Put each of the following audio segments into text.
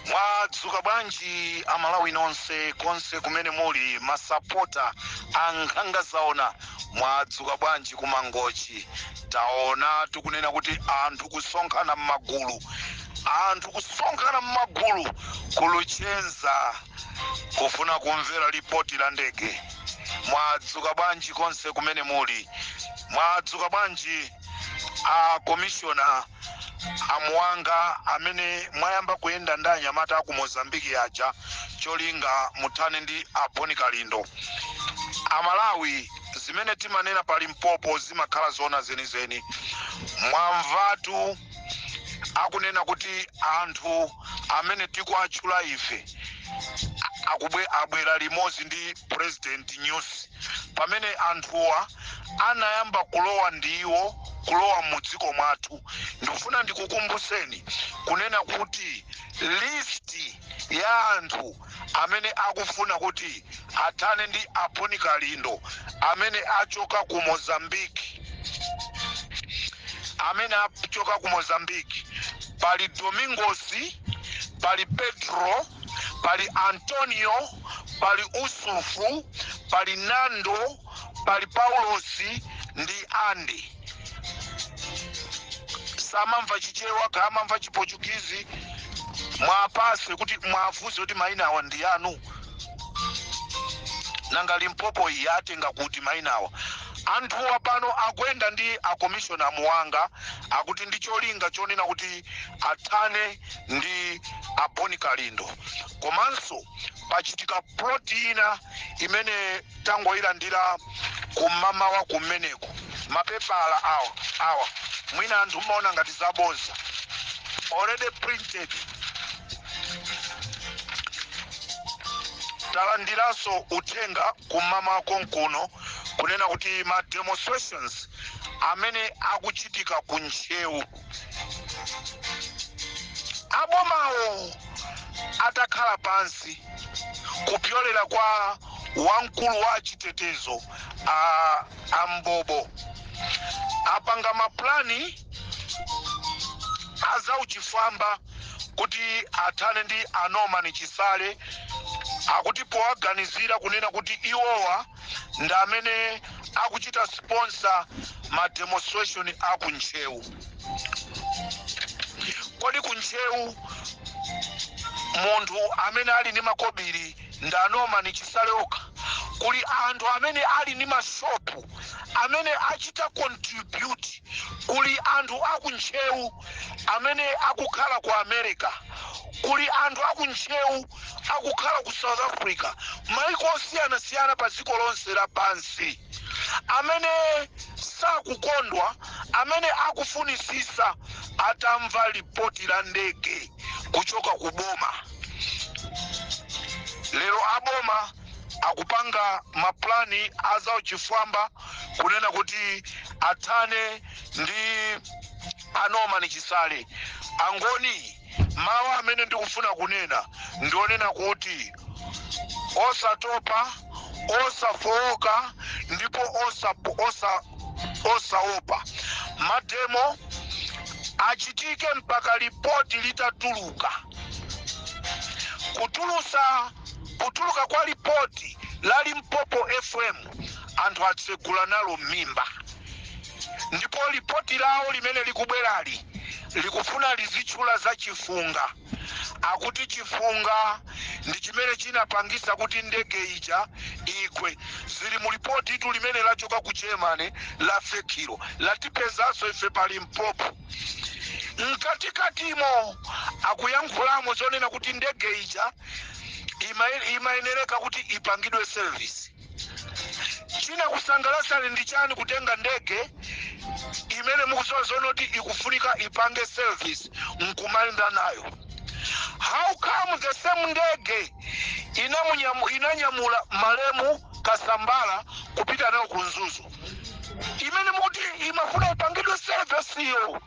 Mwadzuka bwanji amalawi nonse konse kumene muli masapota ankhanga zaona. Mwadzuka bwanji kumangochi. Taona tukunena kuti anthu kusonkhana m'magulu, anthu kusonkhana m'magulu kuluchenza kufuna kumvera ripoti la ndege. Mwadzuka bwanji konse kumene muli. Mwadzuka bwanji komishona amuwanga amene mwayamba kuyenda ndi anyamata aku Mozambiki aja cholinga muthane ndi Boni Kalindo. Amalawi zimene timanena pali mpopo zimakhala zona zenizeni. Mwamvatu akunena kuti anthu amene tikuatchula ife abwera limodzi ndi President News pamene anthuwa anayamba kulowa ndiwo kulowa mudziko mwathu. Ndikufuna ndikukumbuseni kunena kuti listi ya anthu amene akufuna kuti athane ndi Boni Kalindo amene achoka ku Mozambiki, amene achoka ku Mozambiki pali Domingos, pali Pedro, pali Antonio, pali Usufu, pali Nando, pali Paulos ndi Andy. Samamva chichewa kamamva chipochukizi mwapase kuti mwafuze kuti maina awa ndi anu. Nanga Limpopo yatenga kuti maina awa. Anthuwa pano akwenda ndi akomishona amuwanga akuti ndi cholinga chonena kuti athane ndi Boni Kalindo. Komanso pachitika ploti ina imene tangoyilandira kumamawa kumeneko. Mapepala awa mwina anthu maona ngati zaboza already printed. Talandiranso uthenga kumama konkuno kunena kuti ma demonstrations amene akuchitika ku Nchewu abomawo atakhala pansi kupyolera kwa wamkulu wa chitetezo Ambobo apanga maplani azauchifamba kuti athane ndi Norman Chisale akuti powaganizira kunena kuti iwowa ndi amene akuchita sponsor ma demonstration aku Nchewu. Kodi ku Nchewu munthu amene ali ni makobiri ndi Norman Chisale okha? Kuli anthu amene ali ni mashopu amene achita contribute. Kuli anthu aku Nchewu amene akukhala ku America. Kuli anthu aku Nchewu akukhala ku South Africa, maiko osiyana pa dziko lonse lapansi, amene sakukondwa, amene akufunisisa atamva ripoti la ndege kuchoka ku boma. Lero aboma akupanga maplani azauchifamba kunena kuti athane ndi Norman Chisale. Angoni mawa amene ndikufuna kunena ndionena kuti osatopa, osafoka, ndipo osaopa. Mademo achitike mpaka ripoti litatuluka. Kutuluka kwa ripoti la Limpopo FM anthu atsegula nalo mimba. Ndipo ripoti lao limene likubwerali likufuna lizichula za chifunga. Akuti chifunga ndi chimene chinapangisa kuti ndege ija igwe. Zili mu ripoti itu limene lachoka ku Germany la fekiro latipezanso ife pa Limpopo. mkatikatimo akuyankhulamo zonena kuti ndege ija imayenereka kuti ipangidwe service. China kusangalasani ndi chani kutenga ndege imene mukusowa zonoti ikufunika ipange service nkumayenda nayo? How come the same ndege inanyamula Malemu Kasambala kupita nayo kunzuzu imene mukuti imafuna ipangidwe service iyo?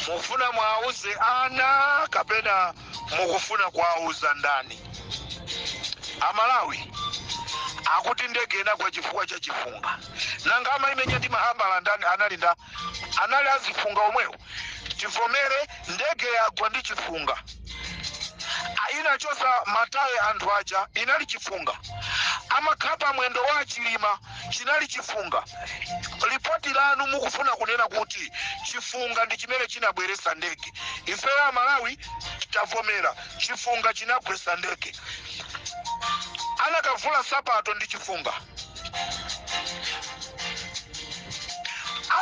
Mufuna mwauze ana kapena mukufuna kuauza ndani? Amalawi akuti ndege inagwa chifukwa cha chifunga. Nanga amaimenya ndi mahambala ndani anali azifunga omwewo. Tivomere ndege yagwa ndi chifunga. Inachosa mataye anthu aja inali chifunga. Amakhapa mwendo wa chilima chinali chifunga. Ripoti lanu mukufuna kunena kuti chifunga ndi chimene chinabweresa ndege. Ife ya Malawi tavomera chifunga chinabweresa ndege. Anakavula sapato ndi chifunga.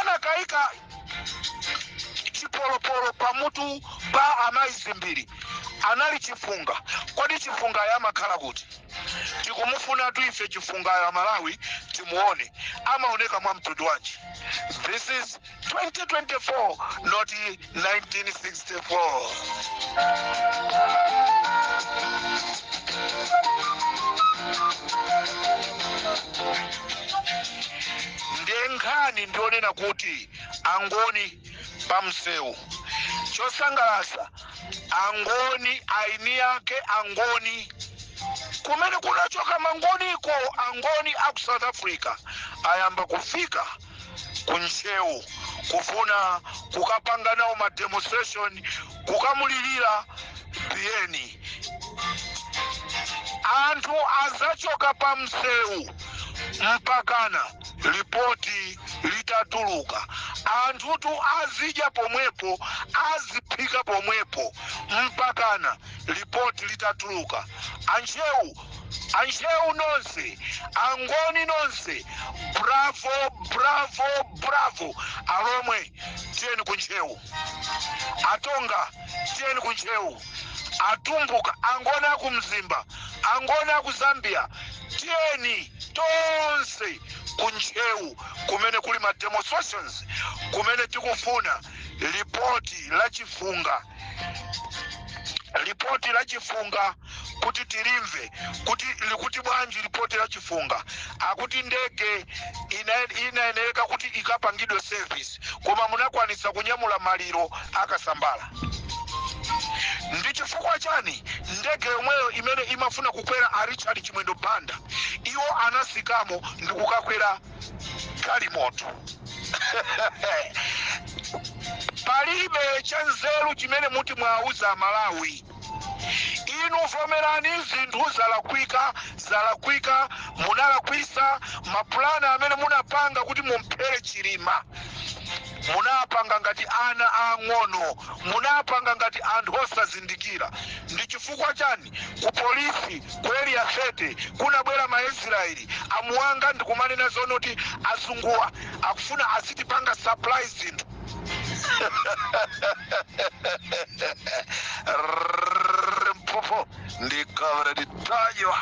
Anakaika chipolopolo pamutu pa amayi mbiri anali chifunga. Kodi chifunga yamakhala kuti? Tikumufuna tu ife chifunga ya Malawi timuone amaoneka mwa mtundu wanji. This is 2024, not 1964. Ndenkhani ndionena kuti angoni pamsewu. Chosangalasa angoni aini yake angoni kumene kunachoka mangoniko angoni aku South Africa ayamba kufika kunchewu kufuna kukapanga nawo ma demonstration kukamulilira Bieni. Anthu azachoka pamsewu mpakana ripoti litatuluka. Anthu tu azija pomwepo aziphika pomwepo mpakana ripoti litatuluka. Anchewu nonse, angoni nonse, bravo, bravo, bravo. Alomwe tieni kunchewu. Atonga tieni kunchewu. Atumbuka angona aku Mzimba, angona aku Zambia, tieni tonse kunchewu kumene kuli ma demonstrations kumene tikufuna ripoti la chifunga. Ripoti la chifunga kuti tilimve kuti bwanji ripoti la chifunga akuti ndege inayeneka kuti ikapangidwe service koma munakwanisa kunyamula maliro akasambala. Ndi chifukwa chani ndege yomweyo imene imafuna kukwera a Richard Chimwendo Banda iwo anasikamo ndi kukakwera galimoto? Palibe chanzeru chimene muti mwauza Malawi. Inu vomerani zinthu zalakwika munalakwisa mapulana amene munapanga kuti mumphere chilima. Munapanga ngati ana ang'ono, munapanga ngati anthu osazindikira. Ndi chifukwa chani ku polisi ku area 30 kunabwera maIsraeli amuwanga ndi kumanena zonoti azunguwa akufuna azitipanga supply zinthu. Mpopo ndi kabra ditajwa.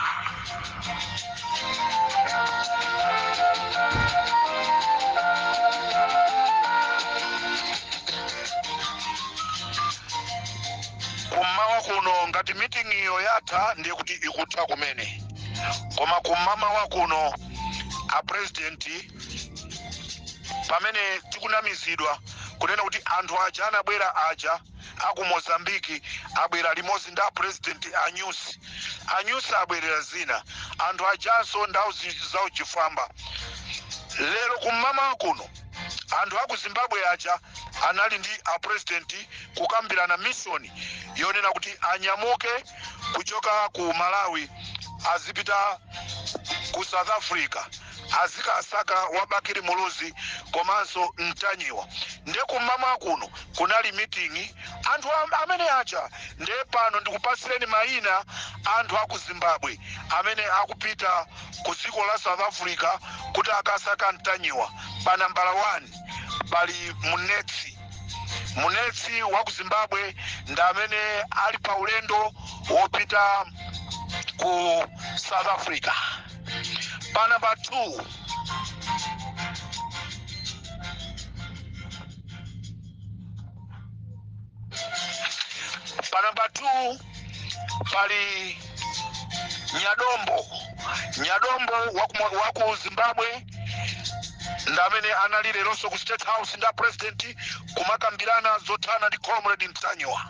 Kumawa kuno ngati meeting iyo yatha ndiye kuti ikutha kumene. Koma kumamawa kuno a president pamene tikunamizidwa kunena kuti anthu aja anabwera aja aku Mozambiki abwera limodzi nda president anyusi abwerera zina anthu ajanso ndawo zawo chifamba. Lero kumamawa kuno anthu aku Zimbabwe aja anali ndi a president kukambirana mission yonena kuti anyamuke kuchoka ku Malawi azipita ku South Africa azikasaka wa Bakiri Muluzi komanso Ntanyiwa. Nde kumama kuno kunali meeting anthu amene acha nde pano ndikupasireni mayina anthu aku Zimbabwe amene akupita ku dziko la South Africa kuti akasaka Ntanyiwa. Pa nambala 1 pali Munetsi wa ku Zimbabwe ndi amene ali pa ulendo wopita ku South Africa. Pa namba 2 pali Nyadombo wa ku Zimbabwe ndamene anali leronso ku State House nda president kumakambirana zothana ndi Comrade Ntanyiwa.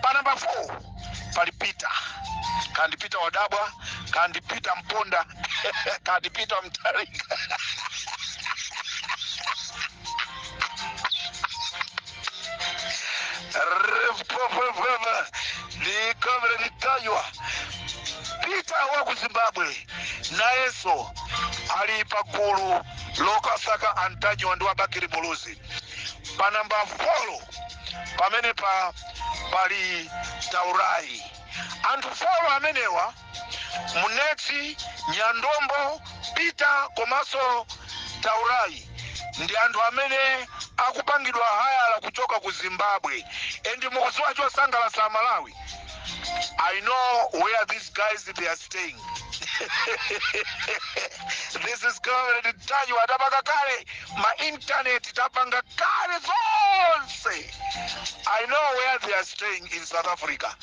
Pa namba 4 pali Peter, kandi Peter Wadabwa, kandi Peter Mponda, kandi Peter Mtarika. Ni Comrade Ntanyiwa. Peter wa ku Zimbabwe nayeso ali pagulu lokasaka Ntanyiwa ndi wa Bakiri Muluzi. Pa namba 4 pamene pali Taurai. Anthu 4 amenewa Munetsi, Nyadombo, Peter komanso Taurai ndi anthu amene akupangidwa hayala kuchoka ku Zimbabwe. Endi mukuziwa chosangalatsa Malawi, I know where these guys they are staying. This is Comrade Ntanyiwa tapanga kale ma internet tapanga kale zonse. I know where they are staying in South Africa.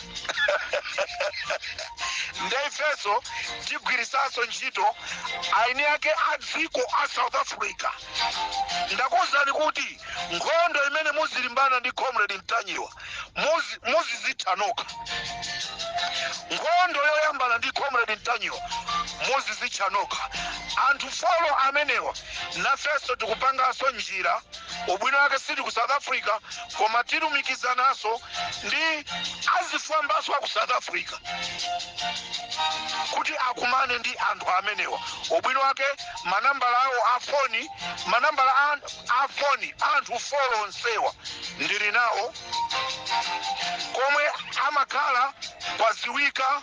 Ndefeso tigwirisaso ntchito aini yake adziko a South Africa. Ndakuwuzani kuti nkhondo imene muzilimbana ndi Comrade Ntanyiwa muzizithanoka. Nkhondo yoyambana ndi Comrade Ntanyiwa muzizithanoka. Anthu 4 amenewa nafeso tikupangaso njira ubwino wake siti ku South Africa koma tilumikizanaso ndi azifambaso ku South Africa kuti akumane ndi anthu amenewa. Ubwino wake manambala awo afoni, manambala afoni anthu 4 onsewa ndili nawo komwe amakhala kwaziwika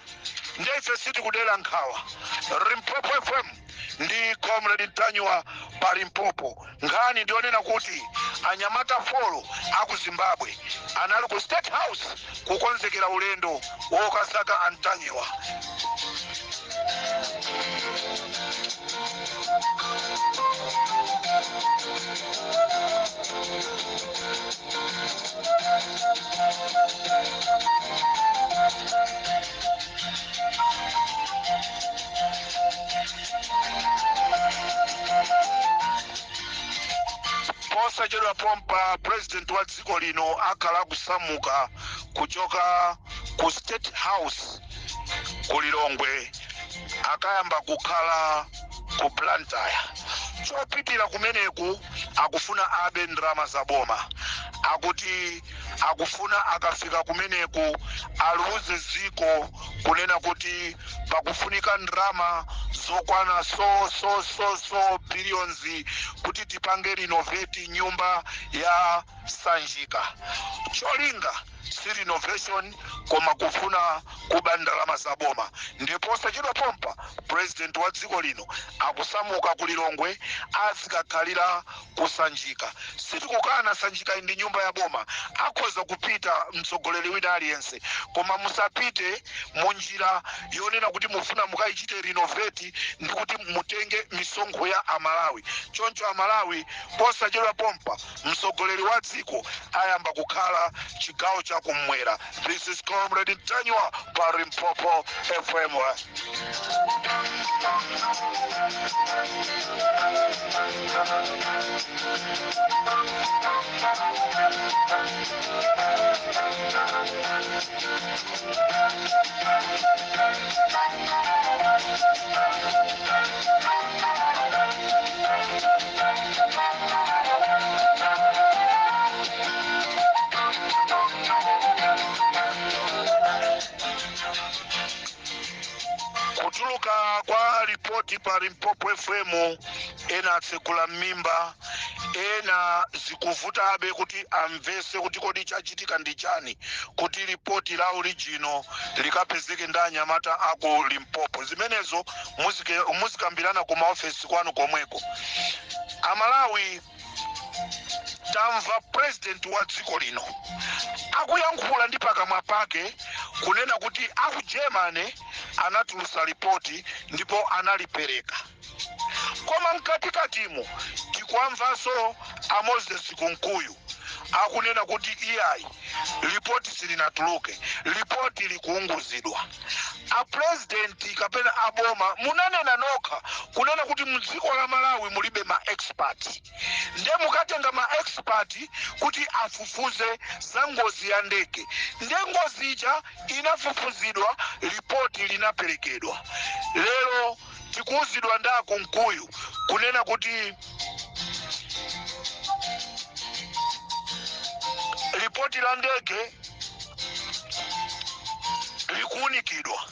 ndefe siti kudera nkhawa. Limpopo FM ndi Comrade Ntanyiwa pa Limpopo. Nkhani ndionena kuti anyamata 4 aku Zimbabwe anali ku State House kukonzekera ulendo wokasaka Ntanyiwa. Posachedwa pompa president wa dziko lino akhala kusamuka kuchoka ku State House ku Lilongwe akayamba kukhala ku Blantyre. Chopitira kumeneku akufuna abe ndrama za boma. Akuti akufuna akafika kumeneku aluze ziko kunena kuti pakufunika ndrama zokwana so billions kuti tipange renovate nyumba ya Sanjika. Cholinga si renovation koma kufuna kuba ndalama za boma. Ndipo sachedwa pompa president wa dziko lino akusamuka ku Lilongwe azikakhalira kusanjika. Sitikukana Sanjika ndi nyumba ya boma, akhoza kupita mtsogoleri wina aliyense koma musapite munjira yonena kuti mufuna mukayichite renovate ndi kuti mutenge misonkho ya Amalawi. Choncho Amalawi posachedwa pompa mtsogoleri wa dziko ayamba kukhala chigawo cha kumwera. This is Comrade Ntanyiwa pa Limpopo FM. kutuluka kwa ripoti pa Limpopo FM ena atsekula mimba, ena zikuvutabe kuti amvese kuti kodi chachitika ndi chani kuti ripoti la original likapezeke ndi anyamata ako Limpopo. Zimenezo muzikambirana ku maofesi kwanu komweko. Amalawi, tamva president wa dziko lino akuyankhula ndi pakamwa pake kunena kuti aku Germany anatulusa ripoti ndipo analipereka. Koma mkatikatimo tikwamvaso a Moses Kunkuyu akunena kuti iyayi ripoti silinatuluke, ripoti likuunguzidwa. A president kapena aboma munanena nokha kunena kuti mdziko la Malawi mulibe ma expert. Nde mukatenga ma expert kuti afufuze za ngozi ya ndege. Nde ngozi ija inafufuzidwa, ripoti linaperekedwa. Lero tikuuzidwa nda Kunkuyu kunena kuti ripoti la ndege likuunikidwa.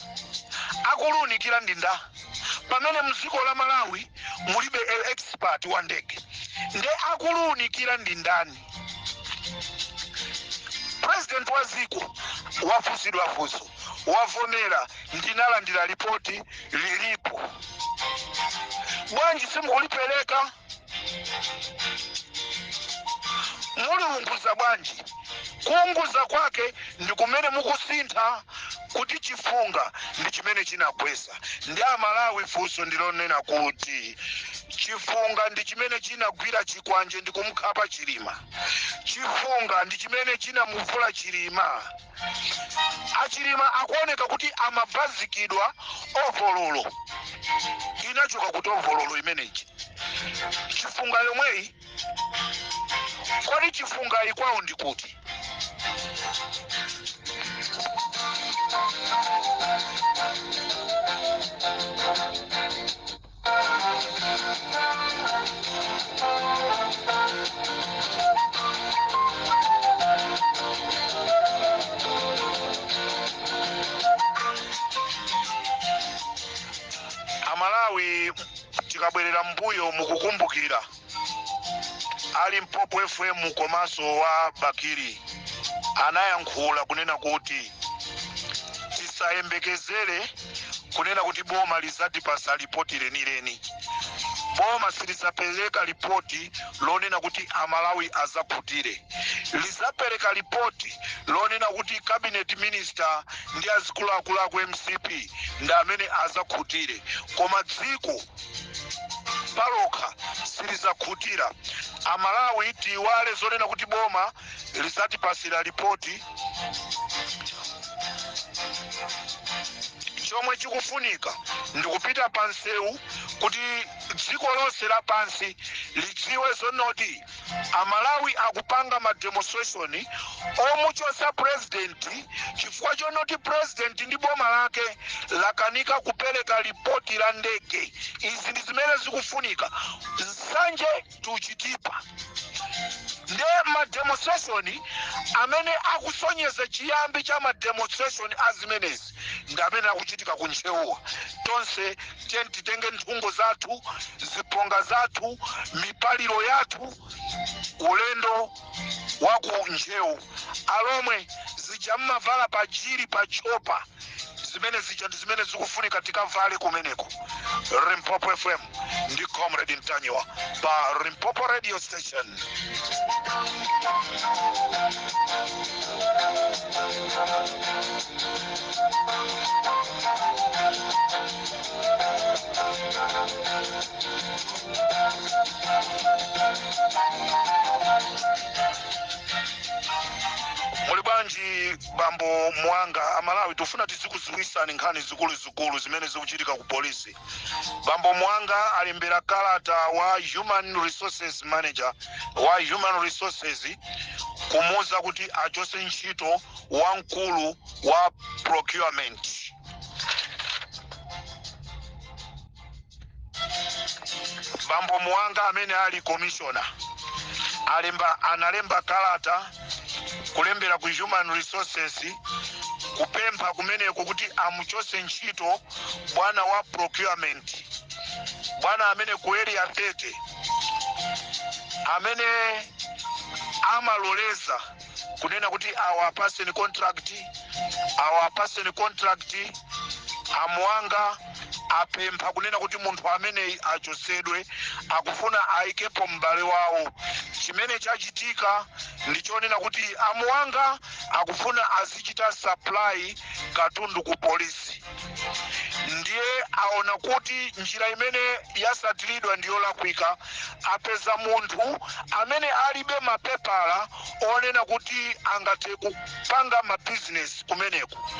Akuluunikira ndinda pamene mdziko la Malawi mulibe expert wa ndege. Nde akuluunikira ndindani? President wa ziko wafusidwa fuso, wavomera ndinalandira ripoti lilipo. Bwanji simukulipeleka? Muliunguza bwanji? Kuunguza kwake ndi kumene mukusintha kuti chifunga ndi chimene chinagwesa. Ndi Amalawi fuso ndilonena kuti chifunga ndi chimene chinagwira chikwanje ndi kumkhapa chilima. Chifunga ndi chimene chinamuvula chilima. Achilima akuoneka kuti amabazikidwa ovololo. Inachoka kuti ovololo imeneji. Chifunga yomweyi, kodi chifunga ikwawo ndi kuti? Amalawi tikabwerera mbuyo mukukumbukira ali Limpopo FM komanso wa Bakiri anayankhula kunena kuti tisayembekezere kunena kuti boma lizatipasa ripoti lenileni. Boma silizapeleka ripoti lonena kuti Amalawi azakhutire. Lizapereka ripoti lonena kuti cabinet minister ndi azikuluakulu aku MCP ndi amene azakhutire. Koma dziko palokha silizakhutira. Amalawi tiwale zonena kuti boma lizatipasira ripoti. Chomwe chikufunika ndikupita pansewu kuti dziko lonse la pansi lidziwe zonoti Amalawi akupanga ma demonstration omuchosa president chifukwa chonoti president ndi boma lake lakanika kupereka ripoti la ndege. Izi ndi zimene zikufunika. Nsanje tuchitipa. Nde ma demonstration amene akusonyeza chiyambi cha ma demonstration azimenezi ndi amene akuchitika kunchewa. Tonse titenge nthungo zathu, ziponga zathu, mipaliro yathu, ulendo waku nchewu alomwe zijamma vala pajiri pachopa. Zimene zija ndi zimene zikufunika tikavale kumeneko. Limpopo FM ndi Comrade Ntanyiwa pa Limpopo Radio Station. Mulibanji bambo Mwanga, Amalawi tufuna tizikuziwisani nkhani zikulu zimene zikuchitika ku polisi. Bambo Mwanga alimbera kalata wa Human Resources Manager wa Human Resources kumuza kuti achose ntchito wamkulu wa procurement. Bambo Mwanga amene ali commissioner analemba kalata kulembera ku Human Resources kupempha kumeneko kuti amuchose ntchito bwana wa procurement, bwana amene ku area 30 amene amaloleza kunena kuti our person contract Amuanga apempha kunena kuti munthu amene achosedwe akufuna aikepo m'bale wawo. Chimene chachitika ndichonena kuti Amuanga akufuna azichita supply katundu ku polisi, ndiye aona kuti njira imene yasatilidwa ndiyo lakwika. Apeza munthu amene alibe mapepala onena kuti angathe kupanga mabizinesi kumeneko,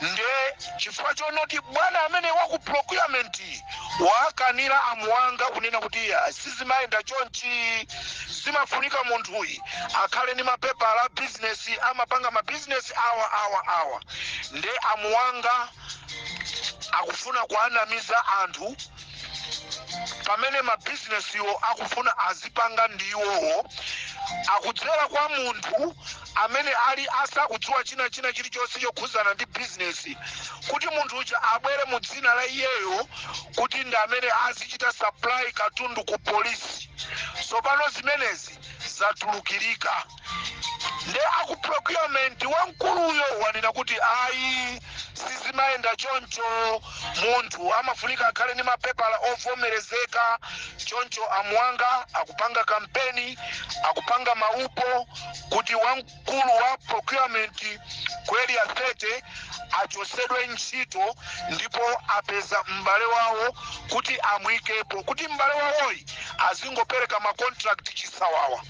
ndiye chifukwa chonoti bwana amene waku procurement wakanira Amuanga kunena kuti sizimayenda chonchi, zimafunika munthuyi akhale ni mapepala a business, amapanga mabizinesi awa. Ndiye Amuanga akufuna kuanamiza anthu pamene mabizinesi yo akufuna azipanga ndiwowo, akudzera kwa munthu amene ali asakudziwa china chilichonse chokhuzana ndi bizinesi, kuti munthu uja abwere mu dzina la iyeyo kuti ndi amene azichita supply katundu ku polisi. Tsopano zimenezi zatulukirika, nde aku procurement wamkuluyo wanena kuti ayi sizimayenda choncho, munthu amafunika akhale ni mapepala ovomerezeka. Choncho Amuanga akupanga kampeni, akupanga maupo kuti wamkulu wa procurement ku area 30 achosedwe ntchito, ndipo apeza m'bale wawo kuti amwikepo, kuti m'bale wawoyi azingopereka makontrakt chisawawa.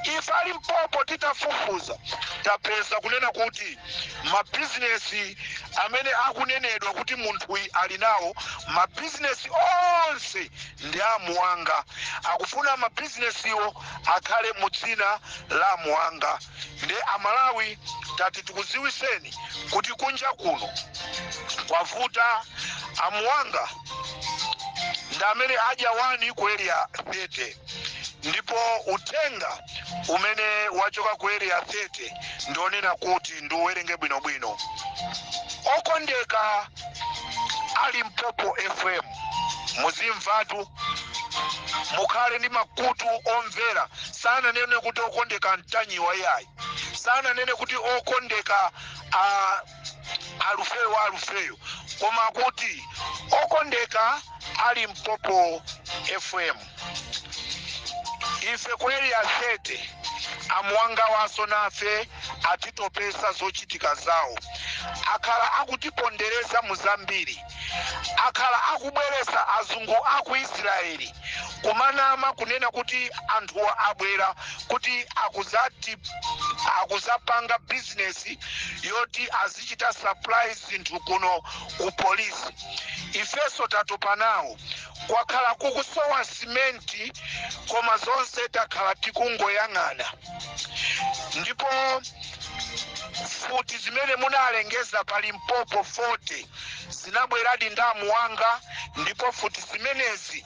Ife ali mpopo titafufuza tapeza kunena kuti mabizinesi amene akunenedwa kuti munthuyi ali nawo, mabizinesi onse ndi Amuanga. Akufuna mabizinesiwo akhale mu dzina la Amuanga. Ndi Amalawi tati tikuziwiseni kuti kunja kuno kwavuta. Amuanga ndi amene adya wani ku area 30, ndipo utenga umene wachoka ku area 30 ndionena kuti ndiuwerenge bwinobwino. Okondeka ali Mpopo FM, muzimvatu mukhale ndi makutu omvera. Sana nene kuti okondeka mtanyiwa yayi, sana nene kuti okondeka alufeyo, koma kuti okondeka ali Mpopo FM. Ife ku area 30 Amuanga waso nafe atitopesa zochitika zawo, akhala akutipondereza muzambiri, akhala akubweresa azungu aku Israeli kumanama kunena kuti anthu abwera kuti akuzapanga bizinesi yoti azichita supply zinthu kuno ku polisi. Ifeso tatopa nawo, kwakhala kukusowa simenti, koma zonse takhala tikungoyang'ana. Ndipo futi zimene munalengeza pali Mpopo 40 zinabweradi ndi Amuanga, ndipo futi zimenezi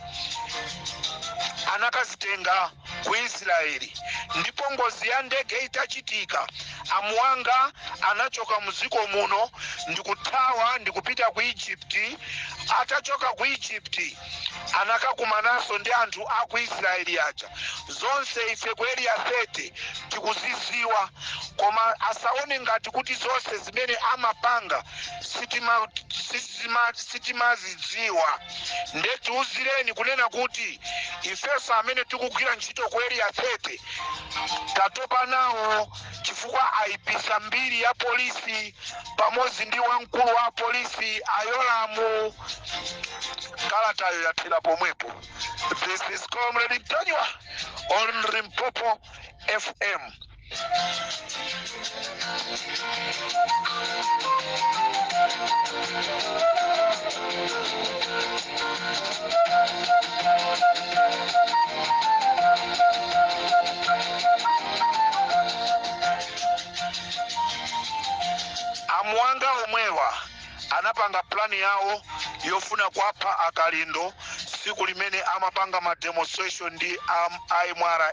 anakazitenga ku Israeli. Ndipo ngozi ya ndege itachitika, Amuanga anachoka muziko muno ndikuthawa ndikupita ku Egypt. Atachoka ku Egypt anakakumanaso ndi anthu aku Israeli aja. Zonse ife ku area 30 tikuziziwa, koma asaone ngati kuti zonse zimene amapanga sitimazidziwa. Nde tiuzireni kunena kuti ifeso amene tikugwira ntchito ku area 30 tatopa nawo, chifukwa aipisa mbiri ya polisi pamodzi ndi wamkulu wa polisi Ayolamu. Kalatayo yathera pomwepo. This is Comrade Mtanyiwa on Mpopo FM. Amuanga omwewa anapanga plani yawo yofuna kwapha akalindo siku limene amapanga ma demonstration ndi IMRA.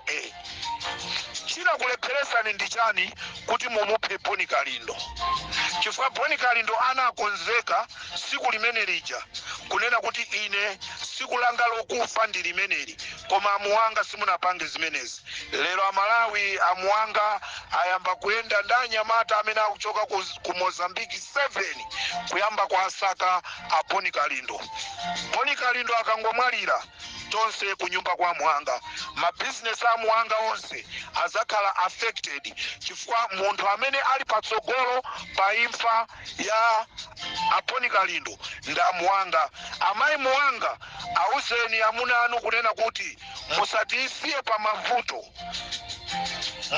chinakulepheretsani ndi chani kuti mumuphe Boni Kalindo? Chifukwa Boni Kalindo anakonzeka siku limene lija kunena kuti ine siku langa lokufa ndi limeneli, koma amuwanga simunapange zimenezi. Lero Amalawi amuwanga ayamba kuyenda ndi anyamata amene akuchoka ku Mozambique 7 kuyamba kuasaka a Boni Kalindo. Boni Kalindo akangomwalira tonse kunyumba kwa Amuwanga, mabizinesi a Amuwanga onse azakhala affected, chifukwa munthu amene ali patsogolo pa imfa ya a Boni Kalindo ndi Amuwanga. Amayi Muwanga, awuzeni amuna anu kunena kuti musatisiye pa mavuto,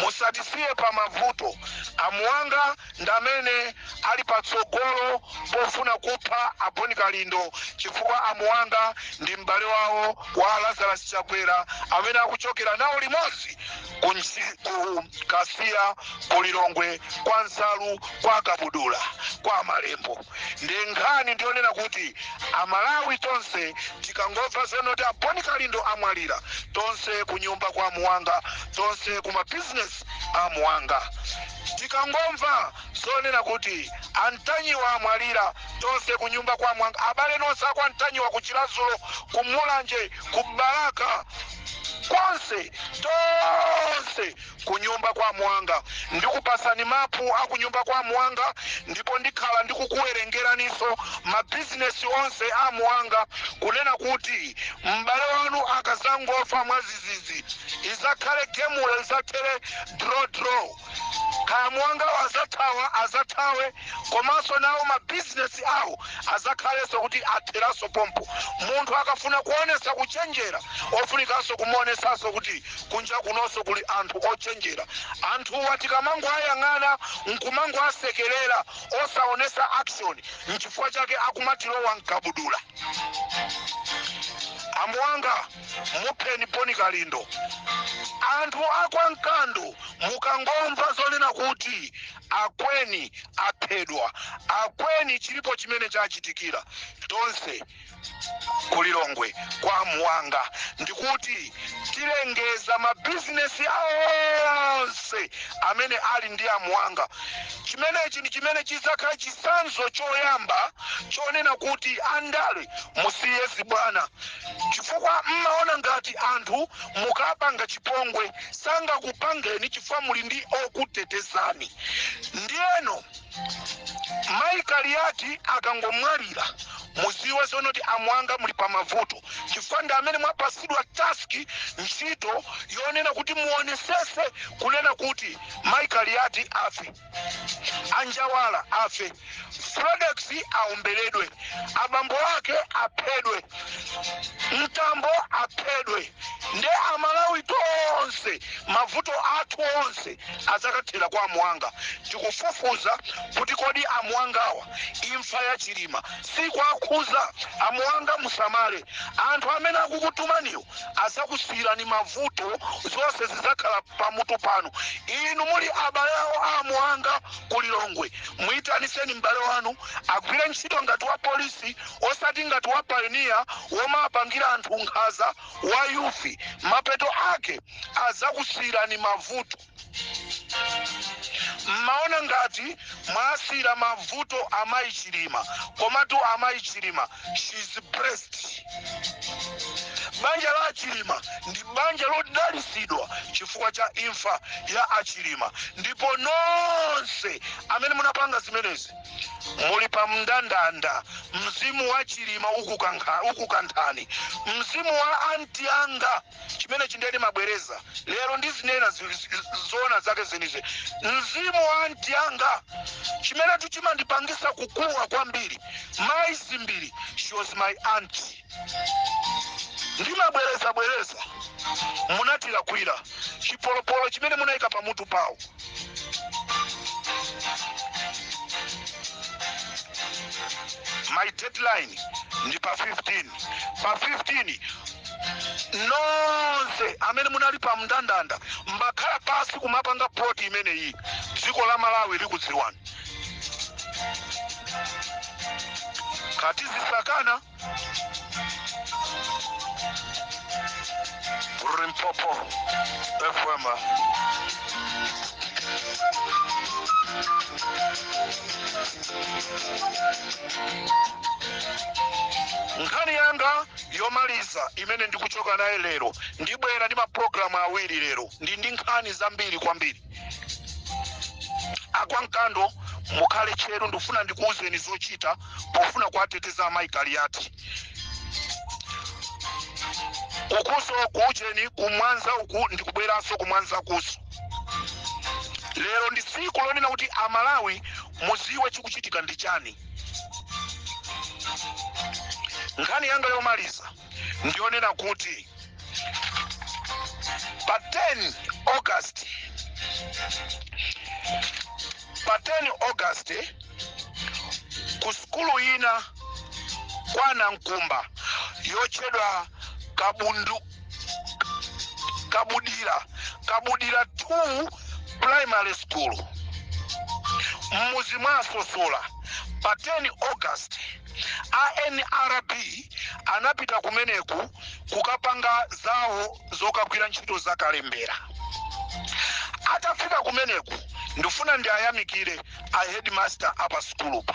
musatisiye pa mavuto. Amuwanga ndamene ali patsogolo pofuna kupha a Boni Kalindo, chifukwa Amuwanga ndi m'bale wawo wa Lazarus Chakwera amene akuchokera nawo limodzi ku Kasiya, ku Lilongwe, kwa Nsalu, kwa Kabudula, kwa Malembo. Ndi nkhani ndionena kuti Amalawi tonse tikangomva zonoti a Boni Kalindo amwalira, tonse kunyumba kwa Amuwanga, tonse ku mabizinesi a Amuwanga. Tikangomva zonena kuti Antanyiwa amwalira, tonse kunyumba kwa Amuwanga. Abale nonse kwa Antanyiwa, ku Chilazulo, ku Mulanje, ku Baraka, konse tonse kunyumba kwa Amuwanga. Ndikupasani mapu akunyumba kwa Amuwanga, ndipo ndikhala ndikukuwerengeraniso mabizinesi onse a Amuwanga kunena kuti m'bale wanu akazangofa mwazizizi izakhale gemulo, izatere draw. Kaya Amuwanga azathawe, komanso nawo mabizinesi awo azakhaleso kuti atheraso pompo. Munthu akafuna kuonesa kuchenjera ofunikanso kumuonesaso kuti kunja kunonso kuli anthu ochenjera. Anthuwa tikamango ayang'ana nkumango asekerera osaonesa action, nchifukwa chake akumatilowa Nkabudula. Amuwanga, mupheni Boni Kalindo. Anthu akwa Nkando mukangomva zonena kuti akweni aphedwa, akweni chilipo chimene chachitikira, tonse ku Lilongwe kwa Amuwanga ndikuti tilengeza mabizinesi onse amene ali ndi Amuwanga. Chimenechi ndi chimene chizakhala chisanzo choyamba chonena kuti andale musiye zibwana, chifukwa mmaona ngati anthu mukapanga chipongwe sangakupangeni chifukwa muli ndi okutetezani. Ndiyeno Mayi Kaliati akangomwalira muziwe zonoti Amuwanga muli pa mavuto, chifukwa ndi amene mwapasidwa taski, ntchito yonena kuti muonesese kunena kuti Mayi Kaliati afe, Anjawala afe, Frodex aombeledwe, abambo ake aphedwe, Mtambo aphedwe. Nde Amalawi tonse mavuto athu onse azakathera kwa Amuwanga. Tikufufuza kuti kodi Amuwangawa imfa ya Chilima sikwakhuza Amuwanga musamale. Anthu amene akukutumaniwo azakusiyirani mavuto zonse zizakhala pamutu pano. Inu muli abale awo a Amuwanga ku Lilongwe, muitaniseni m'bale wanu agwire ntchito ngati wa polisi osati ngati wa pioneer womapangira anthu nkhaza wa yufi. Mapeto ake azakusiyirani mavuto. Mmaona ngati mwasira mavuto Amayi Chilima, komatu Amayi Chilima she's blessed. Banja la Chilima ndi banja lodalisidwa chifukwa cha imfa ya Achilima. Ndipo nonse amene munapanga zimenezi muli pa mndandanda. Mzimu wa Chilima ukukanthani, mzimu wa anti anga chimene chindeni mabwereza lero ndizinena zona zake zenize. Mzimu wa anti anga chimene tuchimandipangisa kukuwa kwambiri. Mayi Zimbiri, she was my auntie. Ndimabwereza munatira kwira chipolopolo chimene munayika pamutu pawo. My deadline ndi pa 15. Pa 15 nonse amene munali pa mndandanda mbakhala pasi kumapanga ploti imene iyi dziko la Malawi likudziwani. Kati zisakana Rimpopo FM. nkhani yanga yomaliza imene ndikuchoka naye lero, ndibwera ndi mapulogalamu awiri lero, ndi nkhani zambiri kwambiri. Akwankando mukhale tcheru, ndifuna ndikuwuzeni zochita pofuna kuwateteza amayi Kaliati. Ukuso kuujeni kumwanza uku ndikubweranso kumwanza kuso. Lero ndi tsiku lonena kuti Amalawi muziwe chikuchitika ndi chani. Nkhani yanga yomaliza ndionena kuti pa 10 August ku skulu ina kwa Nankumba yochedwa Kabudira 2 primary school mmuzi mwa Sosola pa 10 August ANRB anapita kumeneku kukapanga zawo zokagwira ntchito za kalembera. Atafika kumeneku ndifuna ndiayamikire a headmaster apa skulu pa.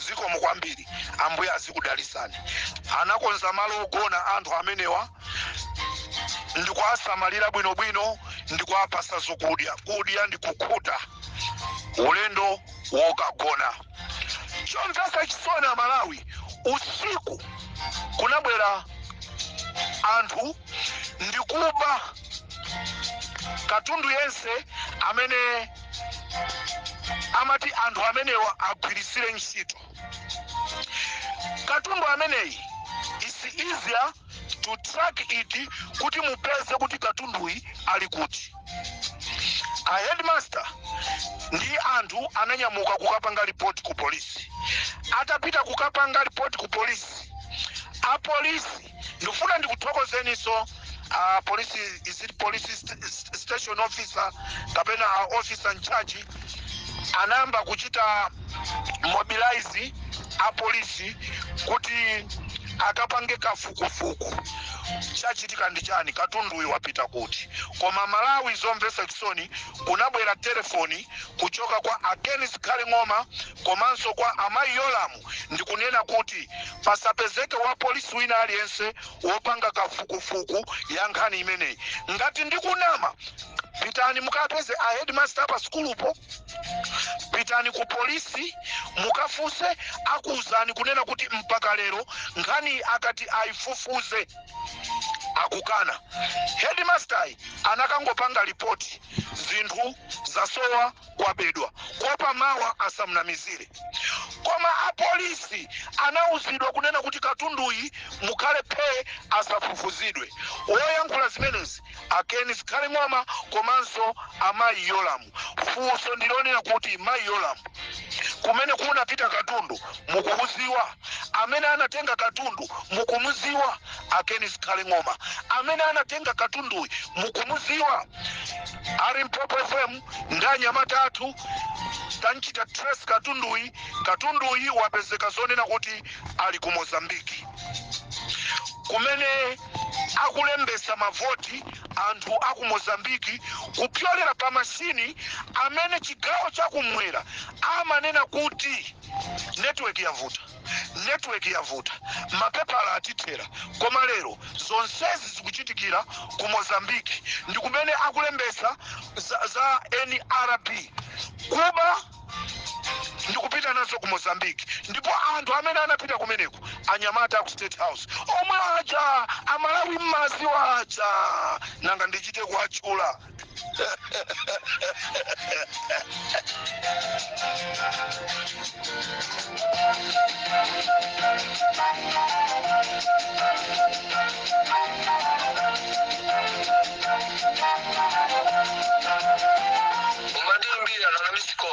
Zikomo kwambiri, ambuye azikudalisani. Anakonza malo ogona anthu amenewa, ndikuasamalira bwinobwino, ndikuapasa zokudya. Kudya ndikukhuta ulendo wokagona. Chomvetsa chisoni Amalawi, usiku kunabwera anthu ndikuba katundu yense amene amati anthu amenewa agwirisire ntchito. Katundu ameneyi is easier to track it kuti mupeze kuti katunduyi ali kuti. A headmaster ndi anthu ananyamuka kukapanga report ku polisi. Atapita kukapanga report ku polisi, a polisi ndifuna ndikuthokozeniso police, is it police station officer kapena officer in charge anamba kuchita mobilize a polisi kuti akapange kafukufuku chachitika ndi chani, katundu uyu wapita kuti. Koma Malawi zomvetsa chisoni, kunabwera telefoni kuchoka kwa Akenis Kaling'oma komanso kwa amayi Yolamu ndikunena kuti pasapezeke wa polisi wina aliyense wopanga kafukufuku ya nkhani imeneyi. Ngati ndikunama, pitani mukapeze a headmaster pa skulupo, pitani ku polisi mukafuse, akuuzani kunena kuti mpaka lero nkhani akati aifufuze akukana. Headmaster anakangopanga ripoti, zinthu zasowa kwabedwa kopa mawa asamnamizire. Koma a polisi anauzidwa kunena kuti katunduyi mukhale pe asafufuzidwe. Woyankhula zimenezi Akenis Kaling'oma komanso amayi Yolamu. Funso ndilonena kuti mayi Yolamu, kumene kunapita katundu mukuuziwa, amene anatenga katundu mukumuziwa. Akenis Kaling'oma amene anatenga katunduyi mukumuziwa. Ali Mpopo FM ndanyamata athu tanchita trace katunduyi wapezeka zonena kuti ali ku Mozambiki, kumene akulembesa mavoti anthu aku Mozambiki kupyolera pa mashini amene chigawo chakumwera amanena kuti network yavuta, mapepala atithera. Koma lero zonsezi zikuchitikira ku Mozambiki, ndi kumene akulembesa za NRB kuba ndikupita nazo ku Mozambiki. Ndipo anthu amene anapita kumeneko anyamata ku State House omwe aja Amalawi mmaziwa aja nanga ndichite kuachula. Umadimbira na misiko.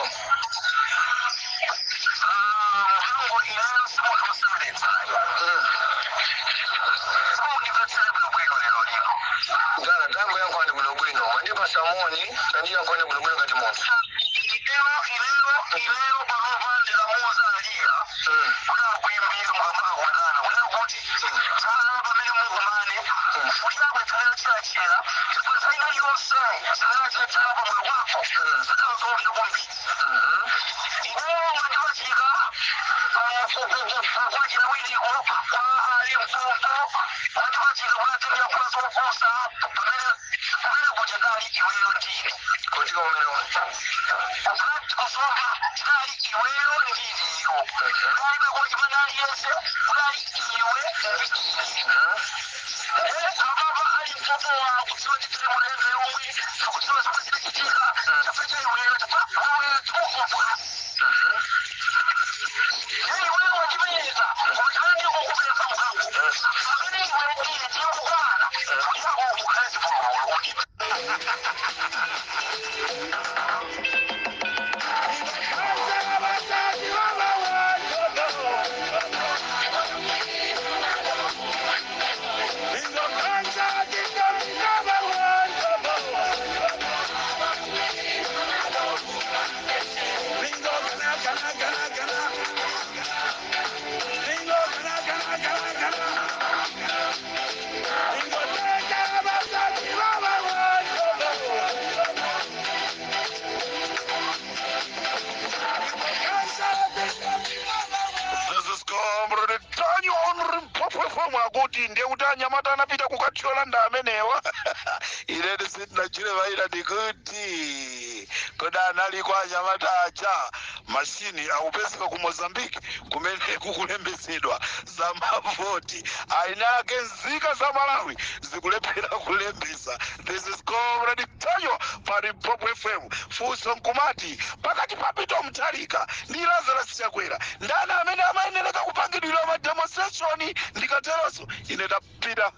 Gana tango yangu andi bulogwino mandipa samoni tandi yangu andi bulogwino kati moto ilelo pamapande la moza alia kuna kuimbiza mkamaka kwa gana kuna kuti sana pamele mungu mane uliakwe tayari chachela kwa saina hiyo Kuti ndeuta mata anapita kukathyola nda amenewa ileti sitinachile vaila ndikuti koda anali kwa anyamata aja mashini akupezeka ku Mozambique kumene kukulembetsedwa za mavoti ainake nzika za Malawi zikulephera kulembesa. This is Comrade Tanyo pa Limpopo FM. Funso nkumati pakati pa Peter Mutharika ndi Lazarus Chakwera ndani amene amayenera kupangidwira ma demonstration ndikateronso ine tapita.